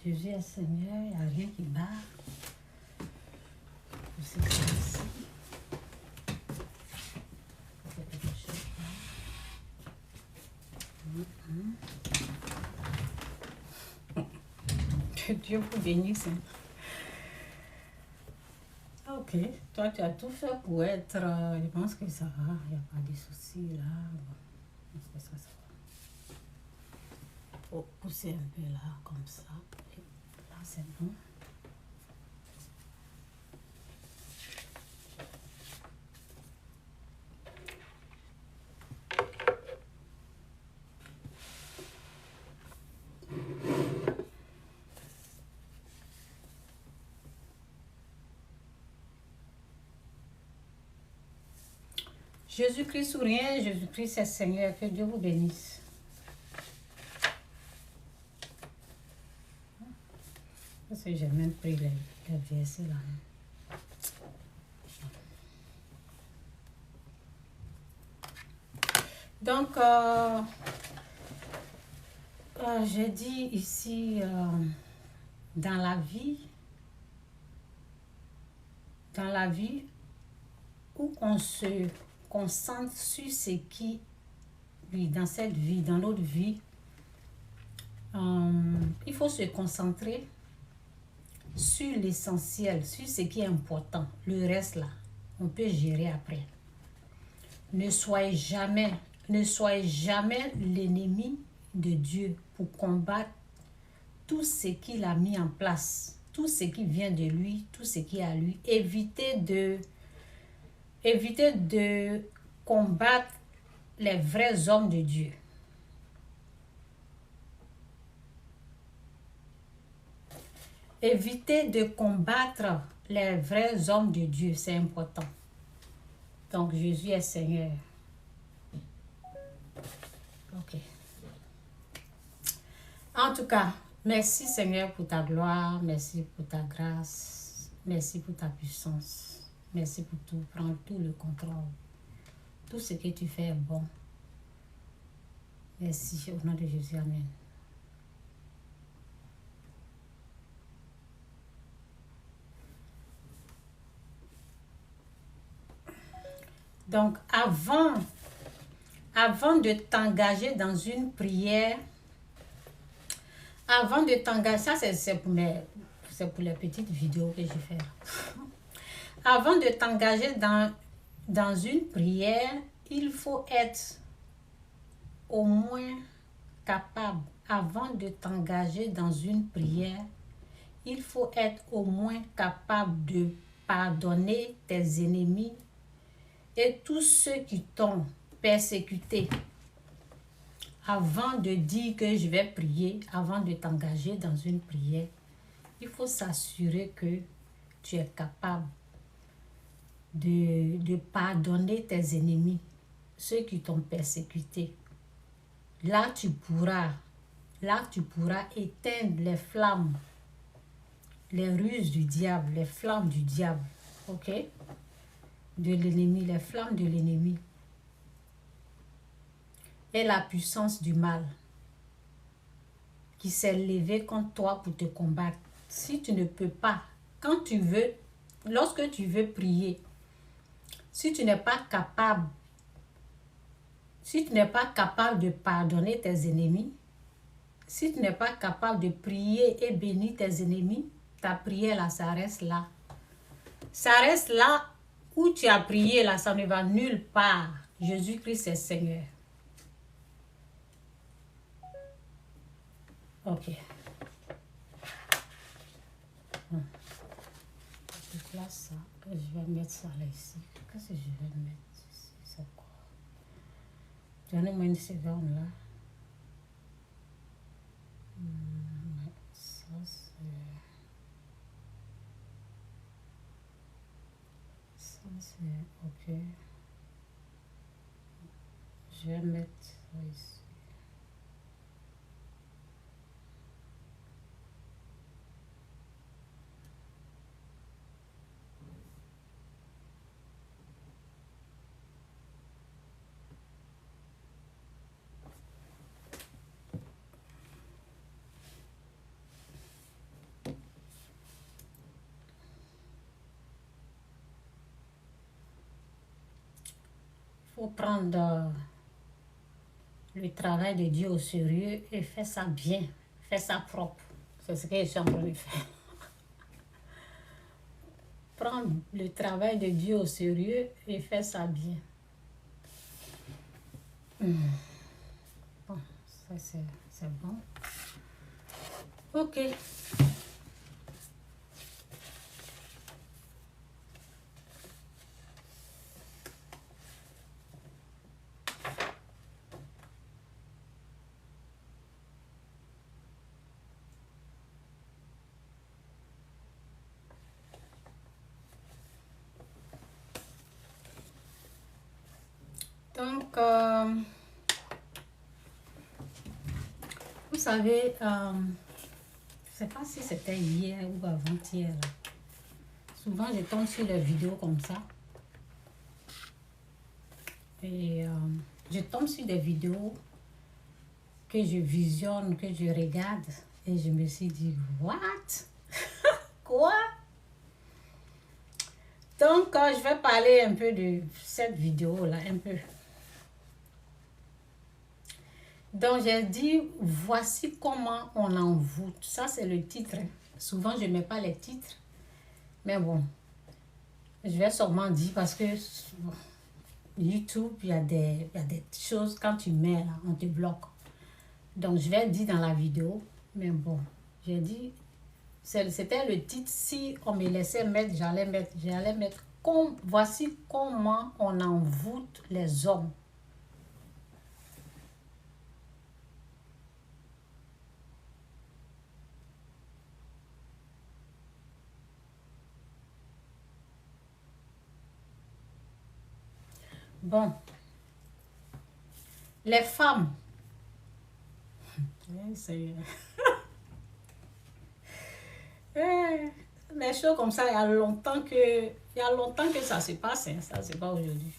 Jésus est Seigneur, il n'y a rien qui bat. Je sais que c'est ici. C'est quelque chose là. Que Dieu vous bénisse. Ok, toi tu as tout fait pour être, je pense que ça va, il n'y a pas de soucis là. Bon, je pense que ça va. Faut pousser un peu là, comme ça. Et là c'est bon. Jésus-Christ ou rien, Jésus-Christ est Seigneur, que Dieu vous bénisse. Parce que j'ai même pris les versets là. Donc, j'ai dit ici, dans la vie où on se concentre sur ce qui, oui, dans cette vie, dans notre vie, il faut se concentrer sur l'essentiel, sur ce qui est important. Le reste là, on peut gérer après. Ne soyez jamais l'ennemi de Dieu pour combattre tout ce qu'il a mis en place, tout ce qui vient de lui, tout ce qui est à lui. Évitez de combattre les vrais hommes de Dieu. Évitez de combattre les vrais hommes de Dieu, c'est important. Donc, Jésus est Seigneur. Ok. En tout cas, merci Seigneur pour ta gloire, merci pour ta grâce, merci pour ta puissance, merci pour tout. Prends tout le contrôle. Tout ce que tu fais est bon. Merci au nom de Jésus. Amen. Donc, avant de t'engager dans une prière, avant de t'engager, ça c'est pour les petites vidéos que je fais. Avant de t'engager dans une prière, il faut être au moins capable, avant de t'engager dans une prière, il faut être au moins capable de pardonner tes ennemis et tous ceux qui t'ont persécuté. Avant de dire que je vais prier, avant de t'engager dans une prière, il faut s'assurer que tu es capable de pardonner tes ennemis, ceux qui t'ont persécuté. Là, tu pourras éteindre les flammes, les ruses du diable, les flammes du diable, ok? De l'ennemi, les flammes de l'ennemi. Et la puissance du mal qui s'est levée contre toi pour te combattre. Si tu ne peux pas, lorsque tu veux prier, si tu n'es pas capable de pardonner tes ennemis, si tu n'es pas capable de prier et bénir tes ennemis, ta prière là, ça reste là. Ça reste là où tu as prié là, ça ne va nulle part. Jésus-Christ est Seigneur. Ok. Je place ça. Je vais mettre ça là ici. Qu'est-ce que je vais mettre ici? C'est quoi? Donnez-moi une seconde là. Ça c'est ok. Je vais mettre ça ici. faut prendre le travail de Dieu au sérieux et faire ça bien, faire ça propre. C'est ce que je suis en train de faire. Prendre le travail de Dieu au sérieux et faire ça bien. Bon, ça c'est bon. Ok. Donc, vous savez, je ne sais pas si c'était hier ou avant-hier. Souvent, je tombe sur les vidéos comme ça. Et je tombe sur des vidéos que je visionne, que je regarde. Et je me suis dit, what? Quoi? Donc, je vais parler un peu de cette vidéo-là, un peu. Donc, j'ai dit, voici comment on envoûte. Ça, c'est le titre. Souvent, je ne mets pas les titres. Mais bon, je vais sûrement dire parce que bon, YouTube, il y a des choses, quand tu mets là, on te bloque. Donc, je vais dire dans la vidéo. Mais bon, j'ai dit, c'était le titre. Si on me laissait mettre, j'allais mettre voici comment on envoûte les hommes. Bon, les femmes, les choses comme ça, il y a longtemps que ça se passe, hein, ça c'est pas aujourd'hui.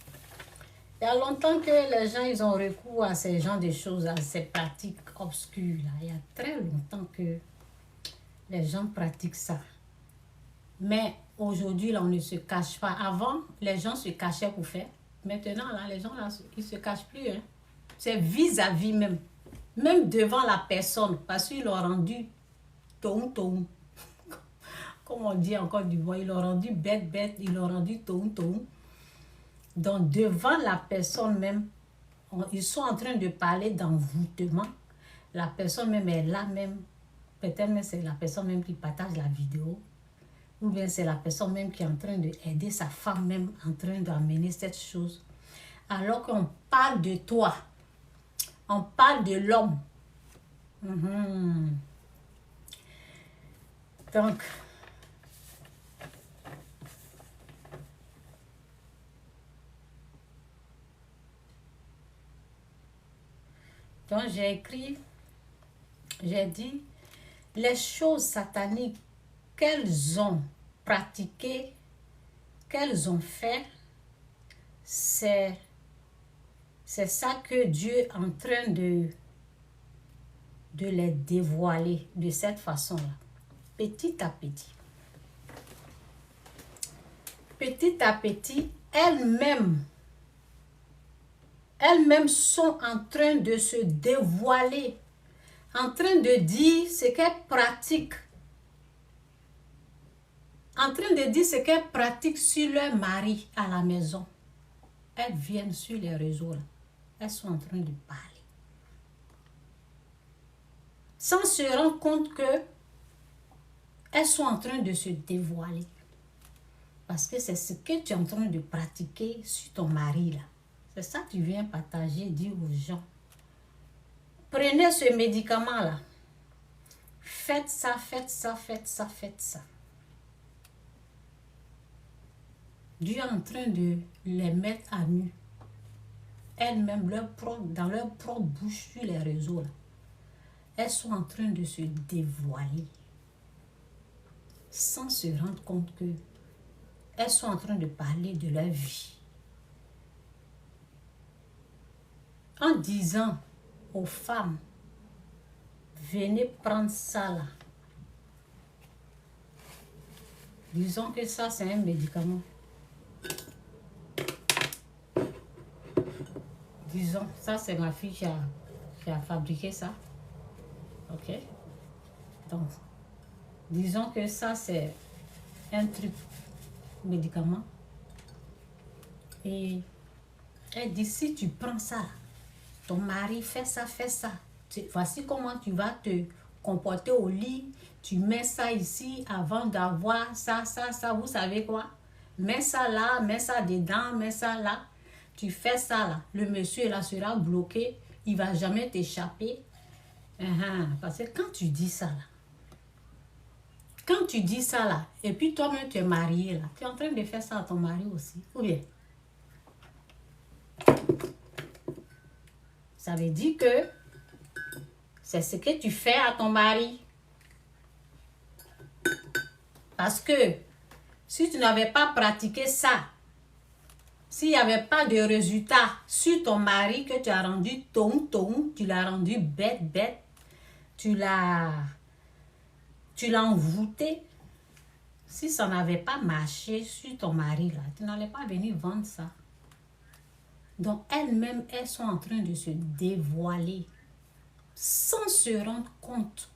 Il y a longtemps que les gens ils ont recours à ces genres de choses, à ces pratiques obscures là. Il y a très longtemps que les gens pratiquent ça. Mais aujourd'hui là, on ne se cache pas. Avant, les gens se cachaient pour faire. Maintenant, là, les gens, là, ils ne se cachent plus. Hein. C'est vis-à-vis même. Même devant la personne. Parce qu'ils l'ont rendu tom. Comme on dit encore du bois. Ils l'ont rendu bête. Ils l'ont rendu tom. Donc, devant la personne même, ils sont en train de parler d'envoûtement. La personne même est là même. Peut-être même c'est la personne même qui partage la vidéo. Ou bien c'est la personne même qui est en train d'aider sa femme même en train d'amener cette chose. Alors qu'on parle de toi. On parle de l'homme. Donc j'ai écrit, j'ai dit, les choses sataniques qu'elles ont pratiquées, qu'elles ont fait, c'est ça que Dieu est en train de les dévoiler de cette façon-là, petit à petit. Petit à petit, elles-mêmes sont en train de se dévoiler, en train de dire ce qu'elles pratiquent, en train de dire ce qu'elles pratiquent sur leur mari à la maison. Elles viennent sur les réseaux, là. Elles sont en train de parler. Sans se rendre compte que elles sont en train de se dévoiler. Parce que c'est ce que tu es en train de pratiquer sur ton mari, là. C'est ça que tu viens partager, dire aux gens. Prenez ce médicament-là. Faites ça. Dieu est en train de les mettre à nu. Elles-mêmes, dans leur propre bouche sur les réseaux, là. Elles sont en train de se dévoiler. Sans se rendre compte que elles sont en train de parler de leur vie. En disant aux femmes, venez prendre ça là. Disons que ça c'est un médicament. disons, ça c'est ma fille qui a fabriqué ça. Ok? Donc, disons que ça c'est un truc médicament. Et elle dit, si tu prends ça, ton mari fait ça, voici comment tu vas te comporter au lit. Tu mets ça ici avant d'avoir ça, vous savez quoi? Mets ça là, mets ça dedans, mets ça là. Tu fais ça là. Le monsieur là sera bloqué. Il ne va jamais t'échapper. Parce que quand tu dis ça là, et puis toi-même tu es marié là, tu es en train de faire ça à ton mari aussi. Ou bien? Ça veut dire que c'est ce que tu fais à ton mari. Parce que si tu n'avais pas pratiqué ça, s'il n'y avait pas de résultat sur ton mari que tu as rendu ton, tu l'as rendu bête, tu l'as envoûté, si ça n'avait pas marché sur ton mari là, tu n'allais pas venir vendre ça. Donc elles-mêmes, elles sont en train de se dévoiler sans se rendre compte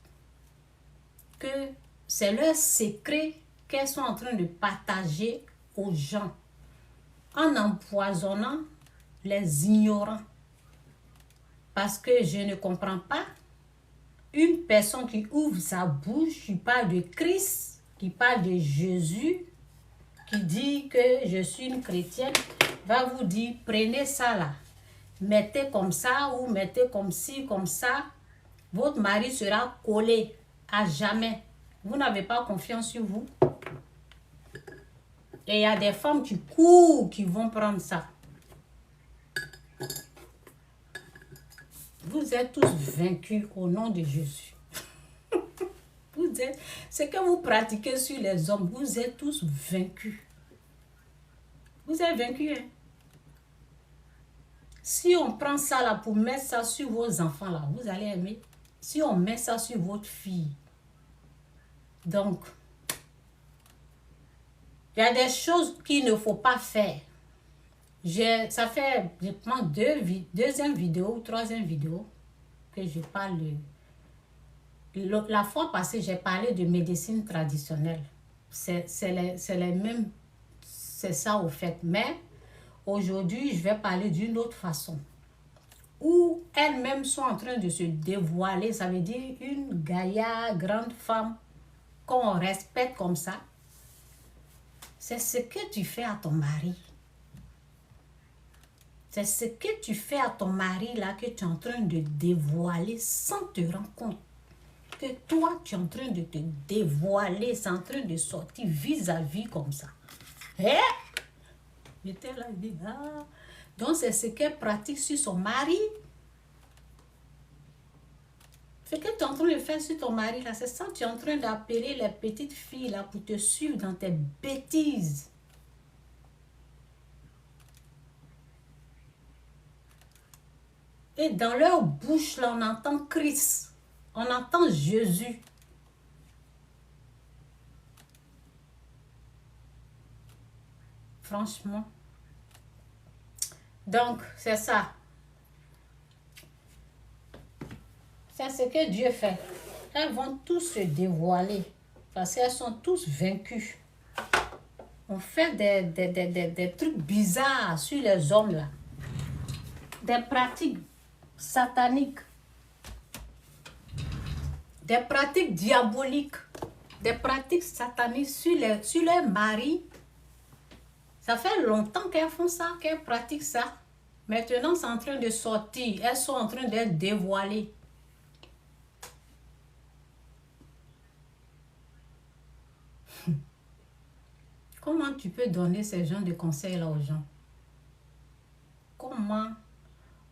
que c'est leur secret qu'elles sont en train de partager aux gens en empoisonnant les ignorants. Parce que je ne comprends pas une personne qui ouvre sa bouche, qui parle de Christ, qui parle de Jésus, qui dit que je suis une chrétienne, va vous dire prenez ça là, mettez comme ça ou mettez comme ci, comme ça, votre mari sera collé à jamais. Vous n'avez pas confiance sur vous. Et il y a des femmes qui courent, qui vont prendre ça. Vous êtes tous vaincus au nom de Jésus. Ce que vous pratiquez sur les hommes, vous êtes tous vaincus. Vous êtes vaincus, hein? Si on prend ça là pour mettre ça sur vos enfants là, vous allez aimer. Si on met ça sur votre fille. Donc, il y a des choses qu'il ne faut pas faire. Ça fait, je prends deuxième vidéo ou troisième vidéo que je parle. La fois passée, j'ai parlé de médecine traditionnelle. C'est les mêmes, c'est ça au fait. Mais aujourd'hui, je vais parler d'une autre façon. Où elles-mêmes sont en train de se dévoiler. Ça veut dire une gaillarde, grande femme qu'on respecte comme ça. C'est ce que tu fais à ton mari. C'est ce que tu fais à ton mari là que tu es en train de dévoiler sans te rendre compte. Que toi, tu es en train de te dévoiler, c'est en train de sortir vis-à-vis comme ça. Eh? J'étais là, il dit, ah. Donc, c'est ce qu'elle pratique sur son mari. Ce que tu es en train de faire sur ton mari, là, c'est ça, tu es en train d'appeler les petites filles là pour te suivre dans tes bêtises. Et dans leur bouche, là, on entend Christ. On entend Jésus. Franchement. Donc, c'est ça. C'est ce que Dieu fait. Elles vont tous se dévoiler. Parce qu'elles sont tous vaincues. On fait des trucs bizarres sur les hommes, là. Des pratiques sataniques. Des pratiques diaboliques. Des pratiques sataniques sur les maris. Ça fait longtemps qu'elles font ça, qu'elles pratiquent ça. Maintenant, c'est en train de sortir. Elles sont en train d'être dévoilées. Comment tu peux donner ces genres de conseils-là aux gens? Comment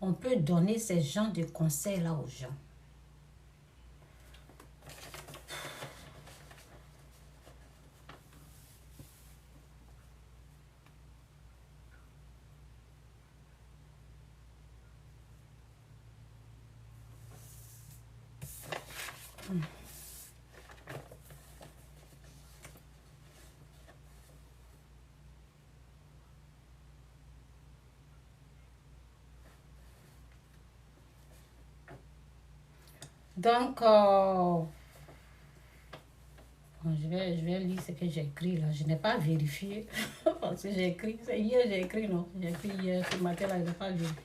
on peut donner ces genres de conseils-là aux gens? Donc, bon, je vais lire ce que j'ai écrit là. Je n'ai pas vérifié. Parce que j'ai écrit, c'est hier j'ai écrit, non. J'ai écrit hier, ce matin là, je n'ai pas vérifié.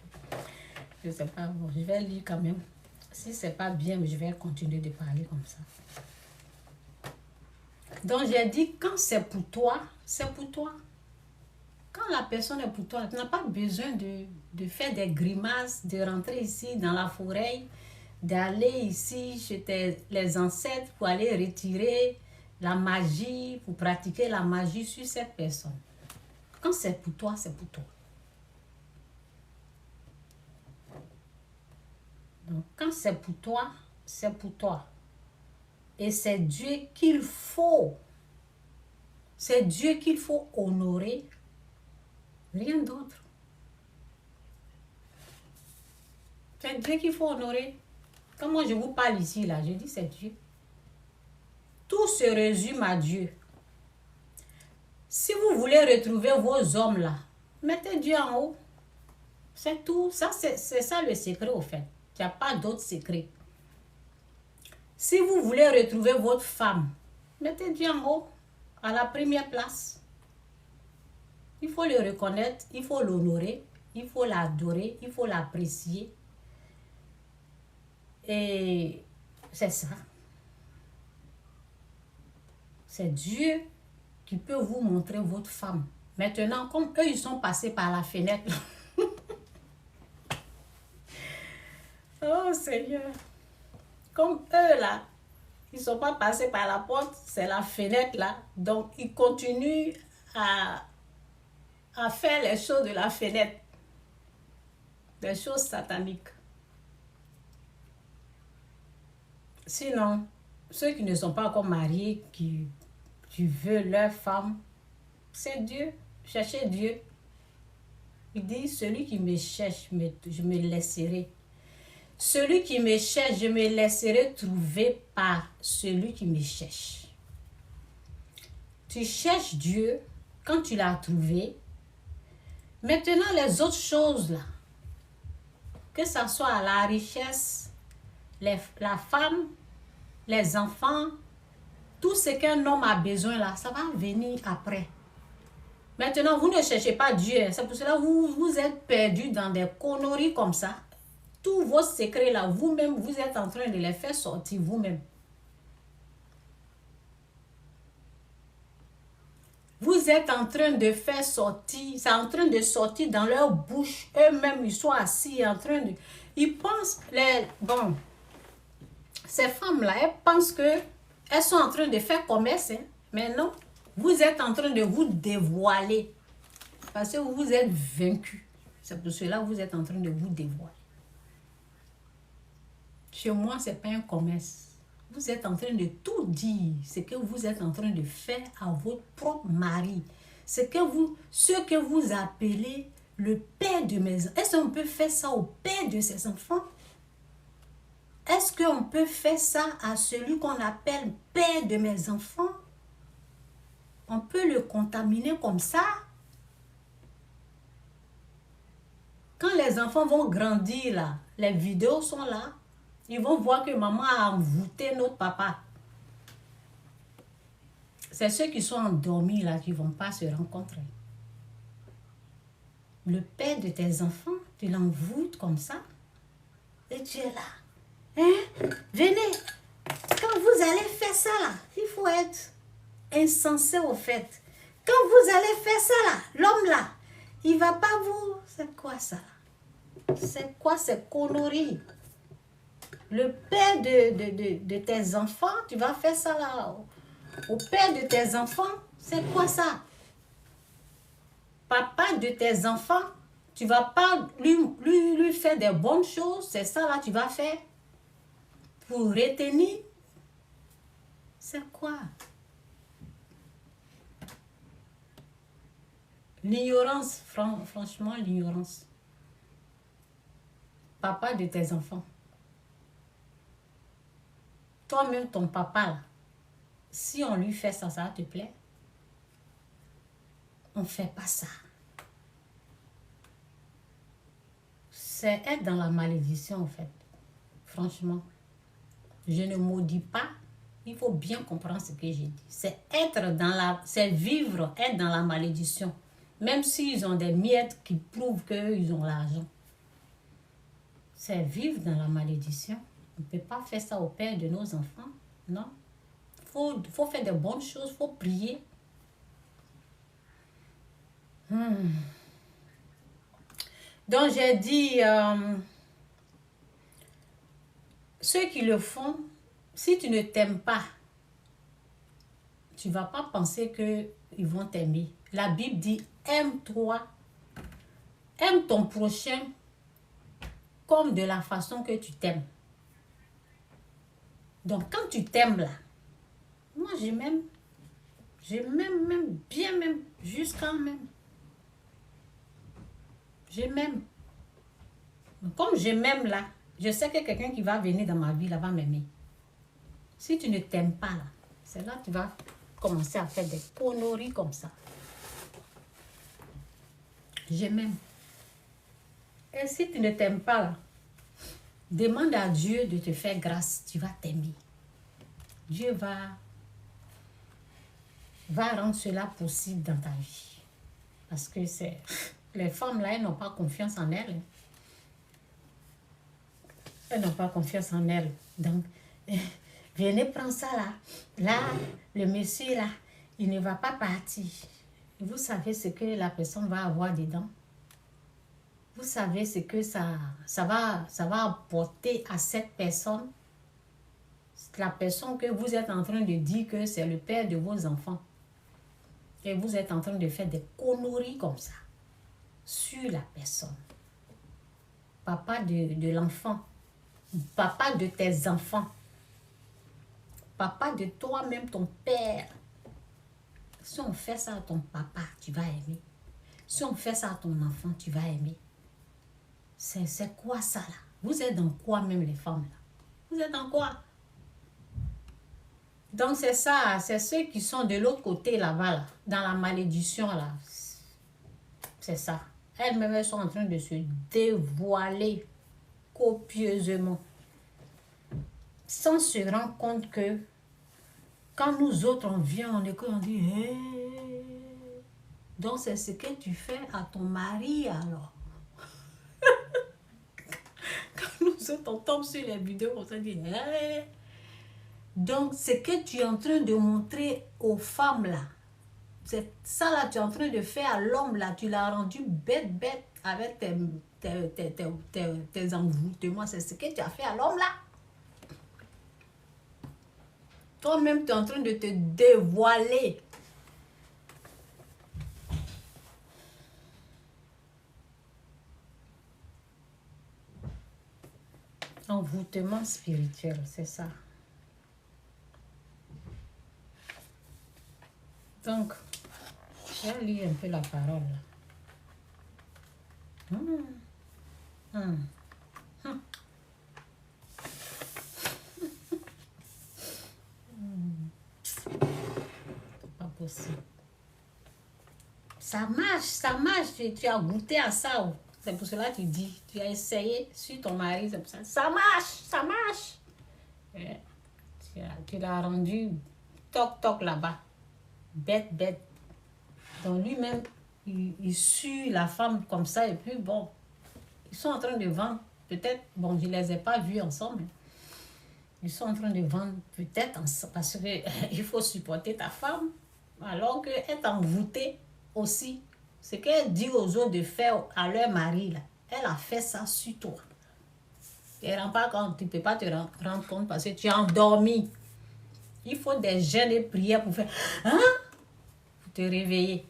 Je ne sais pas, bon, je vais lire quand même. Si c'est pas bien, je vais continuer de parler comme ça. Donc, j'ai dit, quand c'est pour toi, c'est pour toi. Quand la personne est pour toi, tu n'as pas besoin de faire des grimaces, de rentrer ici dans la forêt, d'aller ici chez les ancêtres pour aller retirer la magie, pour pratiquer la magie sur cette personne. Quand c'est pour toi, c'est pour toi. Donc, quand c'est pour toi, c'est pour toi. Et c'est Dieu qu'il faut. C'est Dieu qu'il faut honorer. Rien d'autre. C'est Dieu qu'il faut honorer. Quand moi je vous parle ici, là, je dis c'est Dieu. Tout se résume à Dieu. Si vous voulez retrouver vos hommes là, mettez Dieu en haut. C'est tout. Ça, c'est ça le secret au fait. Il n'y a pas d'autre secret. Si vous voulez retrouver votre femme, mettez Dieu en haut, à la première place. Il faut le reconnaître, il faut l'honorer, il faut l'adorer, il faut l'apprécier. Et c'est ça. C'est Dieu qui peut vous montrer votre femme. Maintenant, comme eux, ils sont passés par la fenêtre. Oh Seigneur. Comme eux, là, ils ne sont pas passés par la porte, c'est la fenêtre, là. Donc, ils continuent à faire les choses de la fenêtre. Des choses sataniques. Sinon, ceux qui ne sont pas encore mariés, qui veulent leur femme, c'est Dieu. Cherchez Dieu. Il dit, celui qui me cherche, je me laisserai. Celui qui me cherche, je me laisserai trouver par celui qui me cherche. Tu cherches Dieu, quand tu l'as trouvé, maintenant les autres choses là, que ce soit la richesse, la femme, les enfants, tout ce qu'un homme a besoin là, ça va venir après. Maintenant, vous ne cherchez pas Dieu. C'est pour cela que vous êtes perdu dans des conneries comme ça. Tous vos secrets là, vous-même, vous êtes en train de les faire sortir vous-même. Vous êtes en train de faire sortir, c'est en train de sortir dans leur bouche. Eux-mêmes, ils sont assis en train de... Ils pensent, ces femmes-là, elles pensent que elles sont en train de faire commerce. Hein? Mais non, vous êtes en train de vous dévoiler. Parce que vous êtes vaincus. C'est pour cela que vous êtes en train de vous dévoiler. Chez moi, ce n'est pas un commerce. Vous êtes en train de tout dire. Ce que vous êtes en train de faire à votre propre mari. Ce que vous appelez le père de mes enfants. Est-ce qu'on peut faire ça au père de ses enfants? Est-ce qu'on peut faire ça à celui qu'on appelle père de mes enfants? On peut le contaminer comme ça? Quand les enfants vont grandir là, les vidéos sont là, ils vont voir que maman a envoûté notre papa. C'est ceux qui sont endormis là qui ne vont pas se rencontrer. Le père de tes enfants, tu l'envoûtes comme ça et tu es là. Hein? Venez, quand vous allez faire ça là, il faut être insensé au fait. Quand vous allez faire ça là, l'homme là, il ne va pas vous... C'est quoi ça? C'est quoi ces conneries? Le père de tes enfants, tu vas faire ça là. Au père de tes enfants, c'est quoi ça? Papa de tes enfants, tu vas pas lui faire des bonnes choses, c'est ça là tu vas faire pour retenir. C'est quoi? L'ignorance, franchement, l'ignorance. Papa de tes enfants. Toi-même, ton papa, là, si on lui fait ça, ça te plaît? On ne fait pas ça. C'est être dans la malédiction, en fait. Franchement. Je ne maudis pas. Il faut bien comprendre ce que j'ai dit. C'est être dans la... C'est vivre, être dans la malédiction. Même s'ils ont des miettes qui prouvent qu'ils ont l'argent. C'est vivre dans la malédiction. On ne peut pas faire ça au père de nos enfants. Non. Faut faire de bonnes choses. Il faut prier. Donc j'ai dit, ceux qui le font, si tu ne t'aimes pas, tu ne vas pas penser qu'ils vont t'aimer. La Bible dit, aime-toi, aime ton prochain comme de la façon que tu t'aimes. Donc quand tu t'aimes là, moi je m'aime bien même, jusqu'à même. Je m'aime. Comme je m'aime là, je sais que quelqu'un qui va venir dans ma vie là va m'aimer. Si tu ne t'aimes pas là, c'est là que tu vas commencer à faire des conneries comme ça. Je m'aime. Et si tu ne t'aimes pas là, demande à Dieu de te faire grâce, tu vas t'aimer. Dieu va rendre cela possible dans ta vie. Parce que c'est... Les femmes là, elles n'ont pas confiance en elles. Elles n'ont pas confiance en elles. Donc, venez prendre ça là. Là, le monsieur là, il ne va pas partir. Vous savez ce que la personne va avoir dedans. Vous savez ce que ça va apporter à cette personne. La personne que vous êtes en train de dire que c'est le père de vos enfants. Et vous êtes en train de faire des conneries comme ça. Sur la personne. Papa de l'enfant. Papa de tes enfants. Papa de toi-même, ton père. Si on fait ça à ton papa, tu vas aimer. Si on fait ça à ton enfant, tu vas aimer. C'est quoi ça là? Vous êtes dans quoi même les femmes là? Vous êtes dans quoi? Donc c'est ça, c'est ceux qui sont de l'autre côté là-bas, là, dans la malédiction là. C'est ça. Elles-mêmes, elles sont en train de se dévoiler copieusement. Sans se rendre compte que quand nous autres on vient, on écoute, on dit hey. Donc c'est ce que tu fais à ton mari alors. Quand nous autres on tombe sur les vidéos, on se dit hey. Donc ce que tu es en train de montrer aux femmes là, c'est ça là, tu es en train de faire à l'homme là, tu l'as rendu bête avec tes envoûtements. C'est ce que tu as fait à l'homme là. Toi-même, tu es en train de te dévoiler. Envoûtement spirituel, c'est ça. Donc, je vais lire un peu la parole. Pas possible. Ça marche. Tu as goûté à ça. C'est pour cela que tu dis. Tu as essayé sur ton mari. C'est pour ça. Ça marche. Tu l'as rendu toc là-bas. Bête. Donc lui-même, il sue la femme comme ça. Et puis bon, ils sont en train de vendre. Peut-être, bon, je ne les ai pas vus ensemble. Ils sont en train de vendre peut-être parce qu'il faut supporter ta femme. Alors qu'elle est envoûtée aussi. Ce qu'elle dit aux autres de faire à leur mari, là, elle a fait ça sur toi. Tu ne rends pas compte, tu ne peux pas te rendre compte parce que tu es endormi. Il faut des jeûnes et prières pour faire... Hein? Pour te réveiller.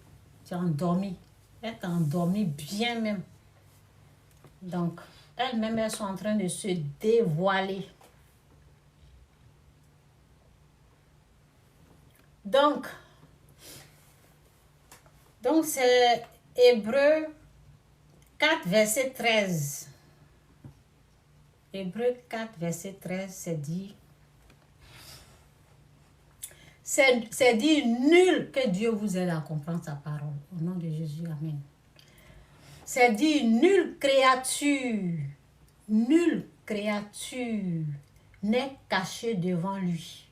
Tu es endormi. Elle t'a endormi bien même. Donc, elles-mêmes, elles sont en train de se dévoiler. Donc c'est Hébreux 4, verset 13. Hébreux 4, verset 13, c'est dit. C'est dit nul que Dieu vous aide à comprendre sa parole. Au nom de Jésus, amen. C'est dit nulle créature n'est caché devant lui,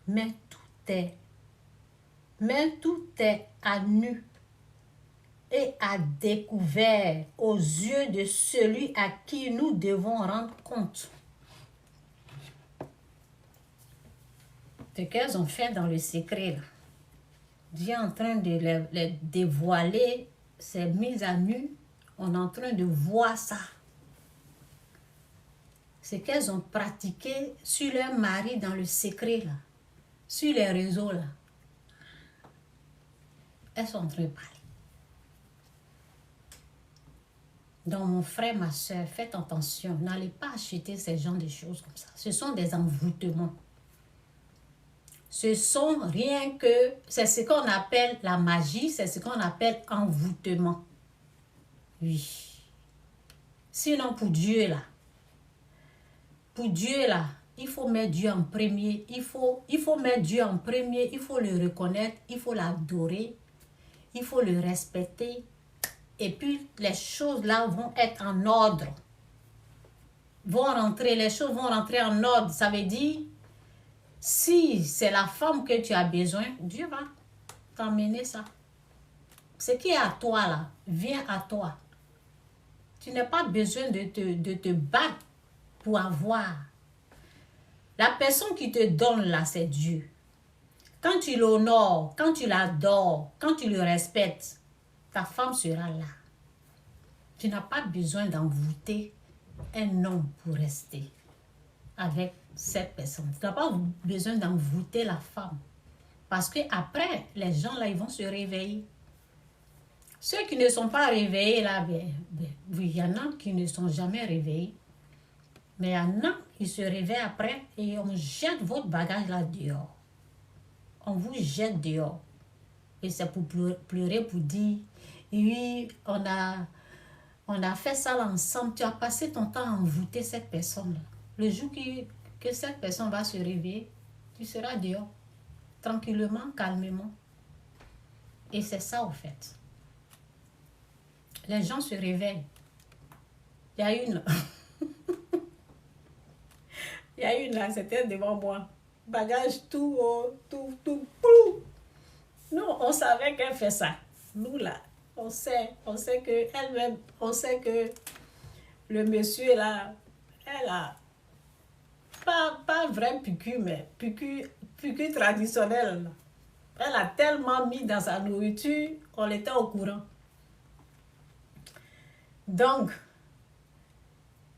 mais tout est à nu et à découvert aux yeux de celui à qui nous devons rendre compte. Ce qu'elles ont fait dans le secret, là. Dieu est en train de les dévoiler, c'est mis à nu, on est en train de voir ça. Ce qu'elles ont pratiqué sur leur mari dans le secret, là, sur les réseaux, là. Elles sont en train de parler. Donc, mon frère, ma soeur, faites attention. N'allez pas acheter ces genres de choses comme ça. Ce sont des envoûtements. Ce sont rien que... C'est ce qu'on appelle la magie, c'est ce qu'on appelle envoûtement. Oui. Sinon, pour Dieu, là, il faut mettre Dieu en premier. Il faut mettre Dieu en premier. Il faut le reconnaître. Il faut l'adorer. Il faut le respecter. Et puis, les choses là vont être en ordre. Les choses vont rentrer en ordre. Ça veut dire, si c'est la femme que tu as besoin, Dieu va t'emmener ça. Ce qui est à toi là, vient à toi. Tu n'as pas besoin de te battre pour avoir. La personne qui te donne là, c'est Dieu. Quand tu l'honores, quand tu l'adores, quand tu le respectes, ta femme sera là. Tu n'as pas besoin d'envoûter un homme pour rester avec cette personne. Tu n'as pas besoin d'envoûter la femme. Parce que après, les gens là, ils vont se réveiller. Ceux qui ne sont pas réveillés là, oui, il y en a qui ne sont jamais réveillés. Mais il y en a qui se réveillent après et on jette votre bagage là dehors. On vous jette dehors. Et c'est pour pleurer, pour dire, oui, on a fait ça là ensemble. Tu as passé ton temps à envoûter cette personne-là. Le jour que cette personne va se réveiller, tu seras dehors. Tranquillement, calmement. Et c'est ça au fait. Les gens se réveillent. Il y a une... Il y a une là, c'était devant moi. Bagage tout haut, tout. Nous, on savait qu'elle fait ça. Nous là, on sait que elle-même, on sait que le monsieur là, elle a pas vrai piqûre, mais piqûre traditionnelle. Elle a tellement mis dans sa nourriture, on était au courant. Donc,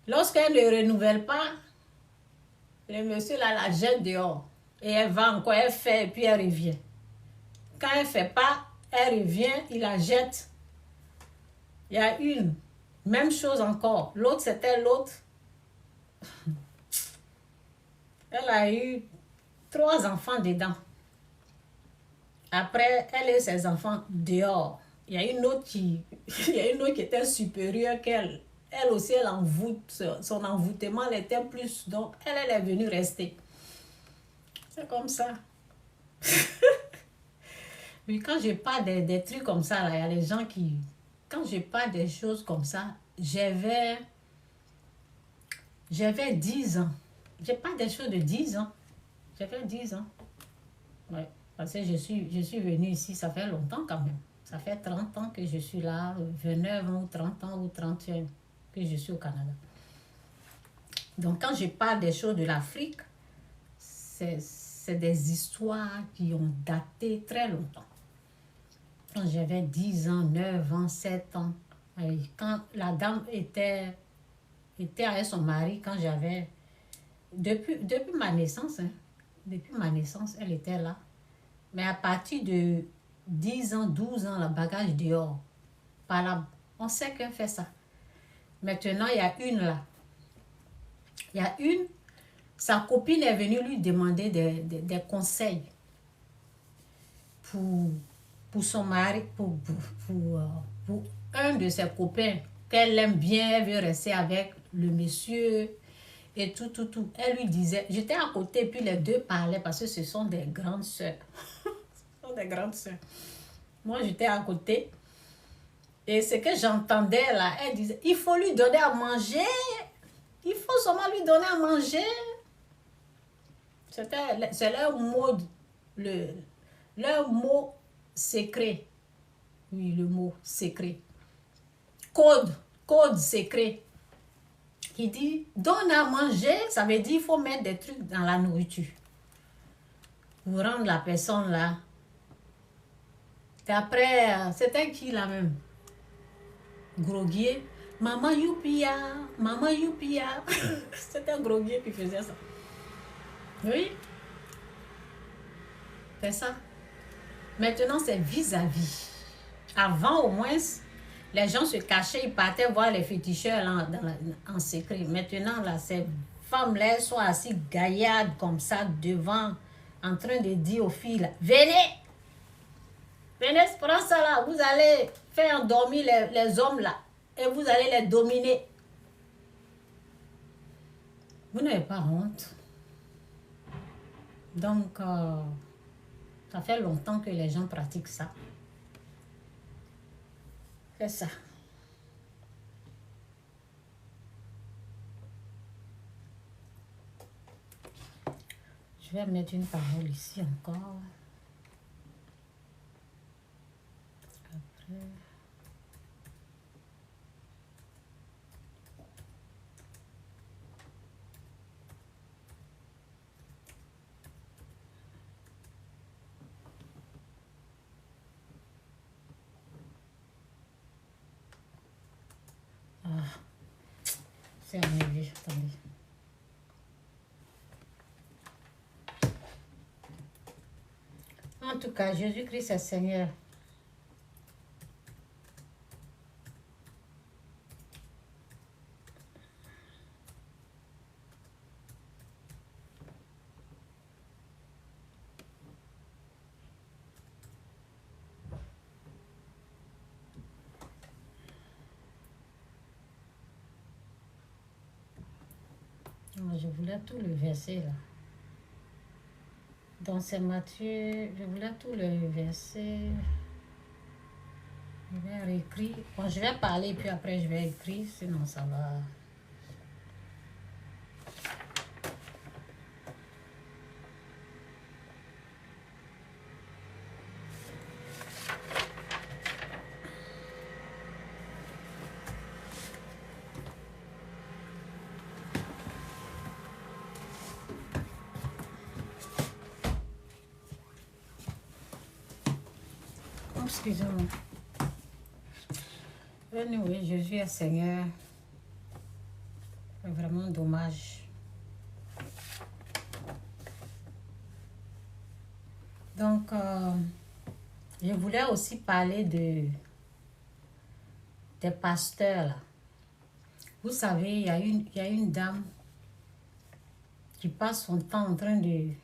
lorsqu'elle ne renouvelle pas, le monsieur là la jette dehors. Et elle va encore, elle fait et puis elle revient. Quand elle ne fait pas, elle revient, il la jette. Il y a une, même chose encore. L'autre, c'était l'autre. Elle a eu 3 enfants dedans. Après, elle et ses enfants dehors. Il y a une autre qui était supérieure qu'elle. Elle aussi, elle envoûte. Son envoûtement, elle était plus. Donc, elle est venue rester. C'est comme ça. Oui, quand je parle des trucs comme ça, là, il y a des gens qui... Quand je parle des choses comme ça, j'avais 10 ans. Je parle des choses de 10 ans. J'avais 10 ans. Ouais, parce que je suis venue ici, ça fait longtemps quand même. Ça fait 30 ans que je suis là, 29 ans ou 30 ans ou 31 que je suis au Canada. Donc, quand je parle des choses de l'Afrique, c'est des histoires qui ont daté très longtemps. Quand j'avais 10 ans, 9 ans, 7 ans, et quand la dame était avec son mari, quand j'avais... Depuis ma naissance, depuis ma naissance, elle était là. Mais à partir de 10 ans, 12 ans, le bagage dehors, par là, on sait qu'elle fait ça. Maintenant, il y a une là. Il y a une, sa copine est venue lui demander des conseils pour son mari, pour un de ses copains qu'elle aime bien, elle veut rester avec le monsieur et tout. Elle lui disait, j'étais à côté, puis les deux parlaient parce que ce sont des grandes sœurs. Ce sont des grandes sœurs. Moi, j'étais à côté. Et ce que j'entendais là, elle disait, il faut lui donner à manger. Il faut seulement lui donner à manger. C'est leur mot, leur mot secret. Oui, le mot secret. Code secret. Qui dit, donne à manger, ça veut dire qu'il faut mettre des trucs dans la nourriture. Pour rendre la personne là. Et après, c'était qui là même? Groguier. Maman Youpia, Maman Youpia. C'était un Groguier qui faisait ça. Oui. C'est ça. Maintenant, c'est vis-à-vis. Avant, au moins, les gens se cachaient, ils partaient voir les féticheurs là, en secret. Maintenant, là, ces femmes-là sont assises gaillardes comme ça devant, en train de dire aux filles, là, venez, prends ça là, vous allez faire endormir les hommes là, et vous allez les dominer. Vous n'avez pas honte. Donc, ça fait longtemps que les gens pratiquent ça. C'est ça. Je vais mettre une parole ici encore. Après. Ah, c'est arrivé, attendez. En tout cas, Jésus-Christ est Seigneur. Je voulais tout le verset là. Donc c'est Matthieu, je voulais tout le verset. Je vais réécrire. Bon, je vais parler puis après je vais écrire, sinon ça va. Excusez-moi. Anyway, Jésus est Seigneur. C'est vraiment dommage. Donc, je voulais aussi parler des pasteurs. Là. Vous savez, il y a une dame qui passe son temps en train de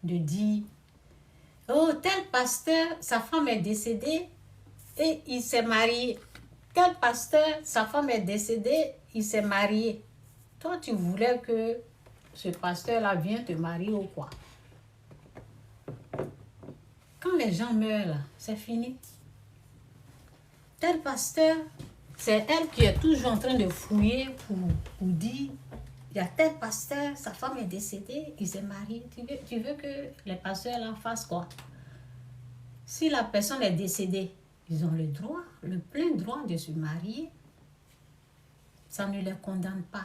dire: oh, tel pasteur, sa femme est décédée et il s'est marié. Tel pasteur, sa femme est décédée, il s'est marié. Toi, tu voulais que ce pasteur-là vienne te marier ou quoi? Quand les gens meurent, là, c'est fini. Tel pasteur, c'est elle qui est toujours en train de fouiller pour dire: il y a tel pasteur, sa femme est décédée, il s'est marié. Tu veux que les pasteurs là fassent quoi? Si la personne est décédée, ils ont le droit, le plein droit de se marier. Ça ne les condamne pas.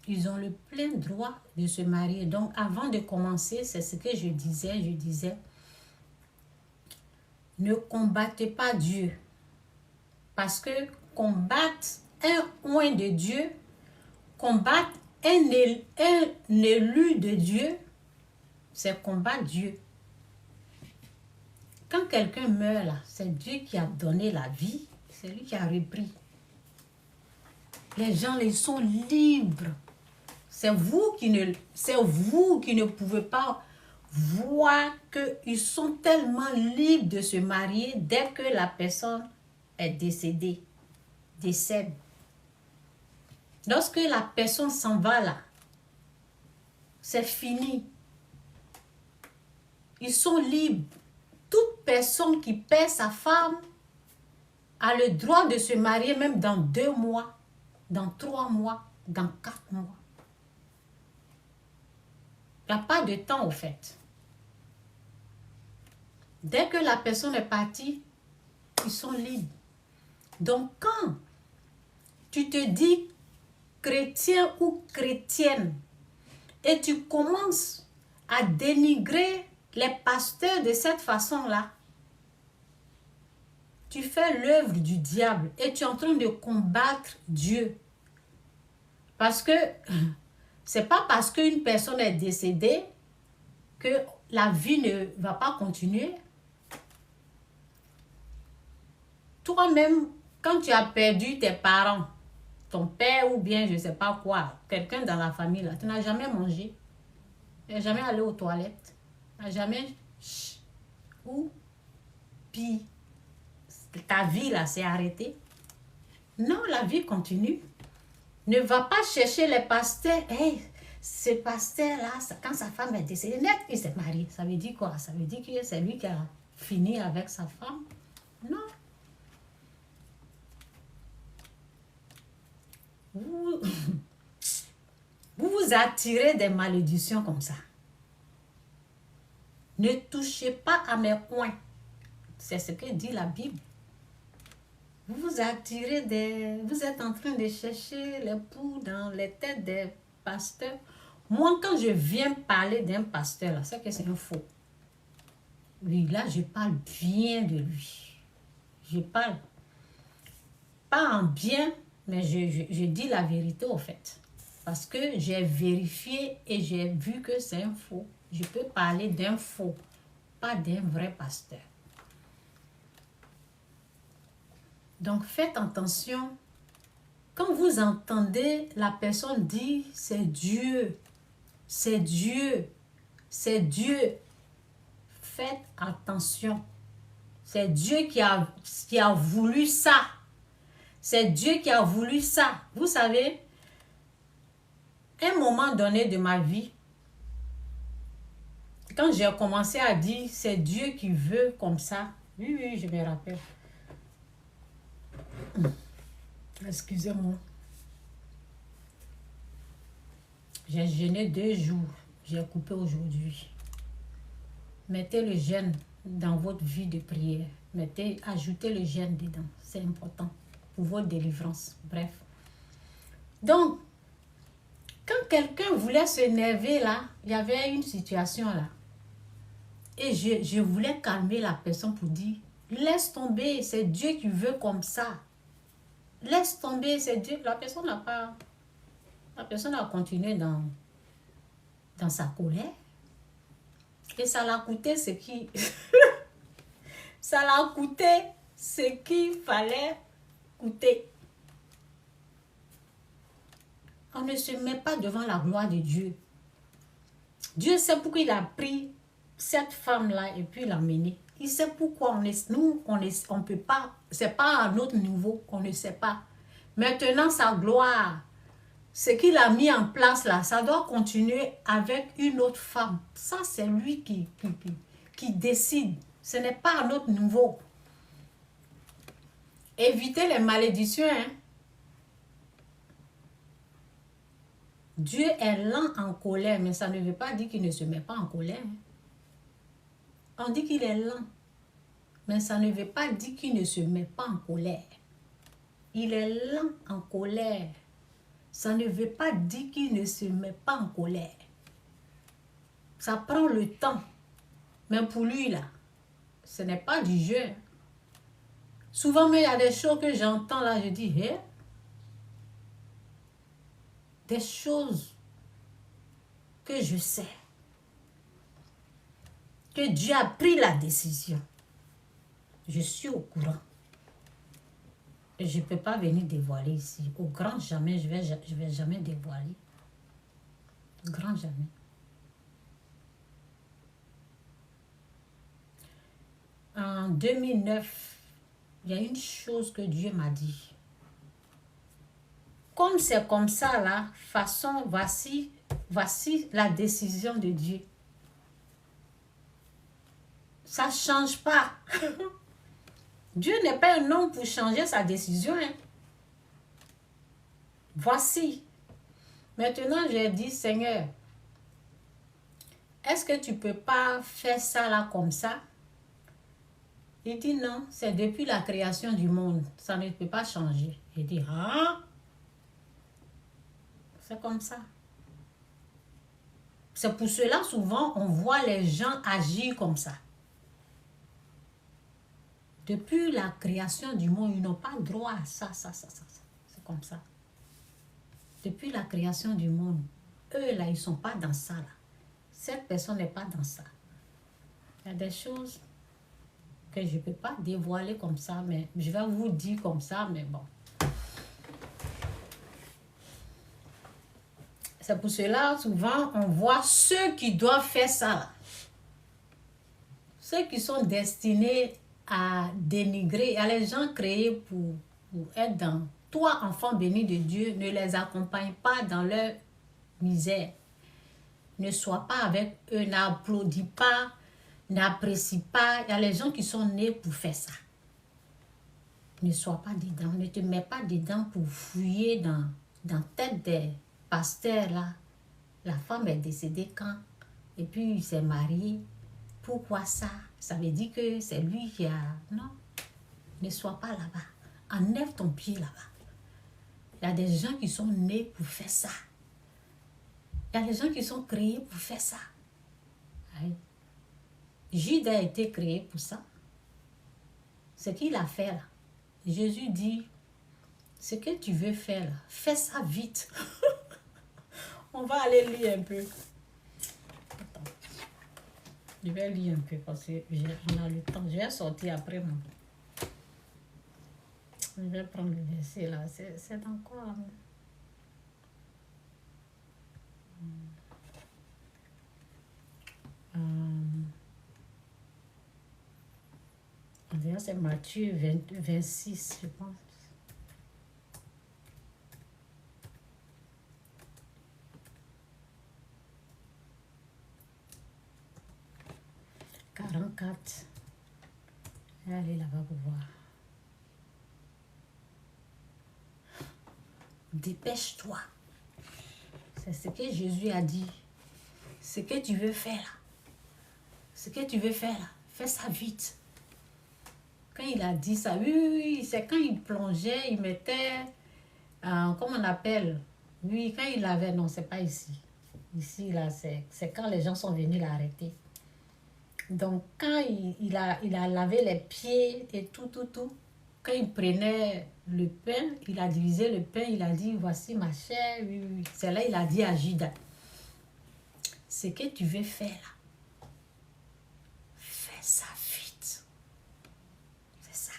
Ils ont le plein droit de se marier. Donc, avant de commencer, c'est ce que je disais, ne combattez pas Dieu. Parce que combattre un oint de Dieu, combattre un élu de Dieu, c'est combattre Dieu. Quand quelqu'un meurt là, c'est Dieu qui a donné la vie, c'est lui qui a repris. Les gens, ils sont libres. C'est vous qui ne pouvez pas voir qu'ils sont tellement libres de se marier dès que la personne est décédée, décède. Lorsque la personne s'en va là, c'est fini. Ils sont libres. Toute personne qui perd sa femme a le droit de se marier même dans 2 mois, dans 3 mois, dans 4 mois. Il n'y a pas de temps au fait. Dès que la personne est partie, ils sont libres. Donc quand tu te dis chrétien ou chrétienne et tu commences à dénigrer les pasteurs de cette façon-là, tu fais l'œuvre du diable et tu es en train de combattre Dieu. Parce que c'est pas parce qu'une personne est décédée que la vie ne va pas continuer. Toi-même, quand tu as perdu tes parents, ton père ou bien je ne sais pas quoi, quelqu'un dans la famille, là, tu n'as jamais mangé, tu n'as jamais allé aux toilettes, tu n'as jamais... Ou puis ta vie là s'est arrêtée. Non, la vie continue. Ne va pas chercher les pasteurs. Hey, ce pasteur-là, quand sa femme est décédée, net, il s'est marié. Ça veut dire quoi? Ça veut dire que c'est lui qui a fini avec sa femme? Non. Vous vous attirez des malédictions comme ça. Ne touchez pas à mes coins. C'est ce que dit la Bible. Vous vous attirez des... Vous êtes en train de chercher les poux dans les têtes des pasteurs. Moi, quand je viens parler d'un pasteur, là, c'est que c'est un faux. Oui, là, je parle bien de lui. Je parle pas en bien, mais je dis la vérité au fait. Parce que j'ai vérifié et j'ai vu que c'est un faux. Je peux parler d'un faux, pas d'un vrai pasteur. Donc, faites attention. Quand vous entendez la personne dire « c'est Dieu », « c'est Dieu », « c'est Dieu », faites attention. C'est Dieu qui a voulu ça. C'est Dieu qui a voulu ça. Vous savez, à un moment donné de ma vie, quand j'ai commencé à dire « c'est Dieu qui veut comme ça », oui, je me rappelle. Excusez-moi. J'ai jeûné 2 jours. J'ai coupé aujourd'hui. Mettez le jeûne dans votre vie de prière. Ajoutez le jeûne dedans. C'est important pour votre délivrance. Bref. Donc, quand quelqu'un voulait s'énerver là, il y avait une situation là. Et je voulais calmer la personne pour dire, laisse tomber, c'est Dieu qui veut comme ça. Laisse tomber, c'est Dieu. La personne n'a pas... La personne a continué dans sa colère. Et ça l'a coûté ce qui... ça l'a coûté ce qu'il fallait coûter. On ne se met pas devant la gloire de Dieu. Dieu sait pourquoi il a pris cette femme-là et puis l'a menée. Il sait pourquoi on peut pas, c'est pas à notre niveau, on ne sait pas. Maintenant, sa gloire, ce qu'il a mis en place là, ça doit continuer avec une autre femme. Ça, c'est lui qui décide. Ce n'est pas à notre niveau. Évitez les malédictions. Hein? Dieu est lent en colère, mais ça ne veut pas dire qu'il ne se met pas en colère. Hein? On dit qu'il est lent, mais ça ne veut pas dire qu'il ne se met pas en colère. Il est lent en colère. Ça ne veut pas dire qu'il ne se met pas en colère. Ça prend le temps. Mais pour lui, là, ce n'est pas du jeu. Souvent, mais il y a des choses que j'entends là, je dis, hé? Des choses que je sais. Que Dieu a pris la décision. Je suis au courant. Et je ne peux pas venir dévoiler ici. Au grand jamais, je vais jamais dévoiler. Au grand jamais. En 2009, il y a une chose que Dieu m'a dit. Comme c'est comme ça là, façon, voici la décision de Dieu. Ça ne change pas. Dieu n'est pas un homme pour changer sa décision. Hein. Voici. Maintenant, j'ai dit, Seigneur, est-ce que tu ne peux pas faire ça là comme ça? Il dit non, c'est depuis la création du monde. Ça ne peut pas changer. Il dit, ah, c'est comme ça. C'est pour cela, souvent, on voit les gens agir comme ça. Depuis la création du monde, ils n'ont pas droit à ça. C'est comme ça. Depuis la création du monde, eux, là, ils ne sont pas dans ça, là. Cette personne n'est pas dans ça. Il y a des choses que je ne peux pas dévoiler comme ça, mais je vais vous dire comme ça, mais bon. C'est pour cela, souvent, on voit ceux qui doivent faire ça, là. Ceux qui sont destinés à dénigrer. Il y a les gens créés pour être dans... Toi, enfant béni de Dieu, ne les accompagne pas dans leur misère. Ne sois pas avec eux, n'applaudis pas, n'apprécie pas. Il y a les gens qui sont nés pour faire ça. Ne sois pas dedans, ne te mets pas dedans pour fouiller dans la tête des pasteurs là. La femme est décédée quand? Et puis il s'est marié. Pourquoi ça? Ça veut dire que c'est lui qui a... Non, ne sois pas là-bas. Enlève ton pied là-bas. Il y a des gens qui sont nés pour faire ça. Il y a des gens qui sont créés pour faire ça. Oui. Judas a été créé pour ça. Ce qu'il a fait là. Jésus dit, ce que tu veux faire là, fais ça vite. On va aller lire un peu. Attends. Je vais lire un peu parce qu'on a le temps. Je vais sortir après moi. Je vais prendre le verset là. C'est dans quoi là? C'est Matthieu 26, je pense. « 44. Je vais aller là-bas pour voir. Dépêche-toi. C'est ce que Jésus a dit. Ce que tu veux faire là. Ce que tu veux faire là. Fais ça vite. Quand il a dit ça, oui, c'est quand il plongeait, il mettait, comment on appelle? Oui, quand il avait, non, c'est pas ici. Ici, là, c'est quand les gens sont venus l'arrêter. Donc, quand il a lavé les pieds et tout, quand il prenait le pain, il a divisé le pain, il a dit, voici ma chair, oui. C'est là il a dit à Judas, ce que tu veux faire là, fais ça vite. C'est ça.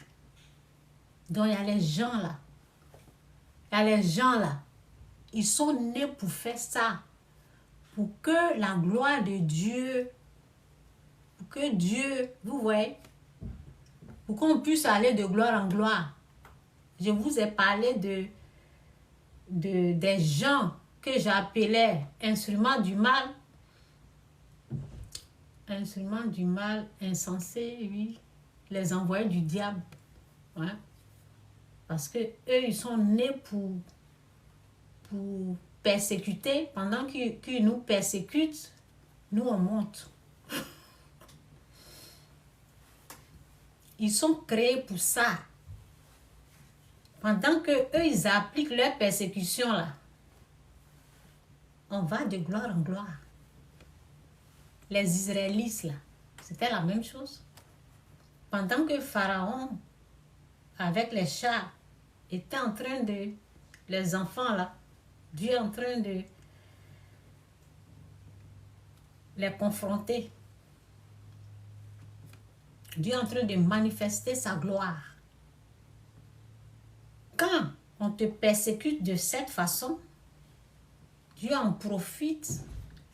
Donc, il y a les gens là, ils sont nés pour faire ça, pour que la gloire de Dieu, pour que Dieu, vous voyez, pour qu'on puisse aller de gloire en gloire. Je vous ai parlé des gens que j'appelais instruments du mal. Instruments du mal, insensés, oui. Les envoyés du diable. Ouais. Parce que eux, ils sont nés pour persécuter. Pendant qu'ils nous persécutent, nous, on monte. Ils sont créés pour ça. Pendant que eux, ils appliquent leur persécution là, on va de gloire en gloire. Les Israélites là, c'était la même chose. Pendant que Pharaon, avec les chars, était en train de, les enfants là, Dieu est en train de les confronter. Dieu est en train de manifester sa gloire. Quand on te persécute de cette façon, Dieu en profite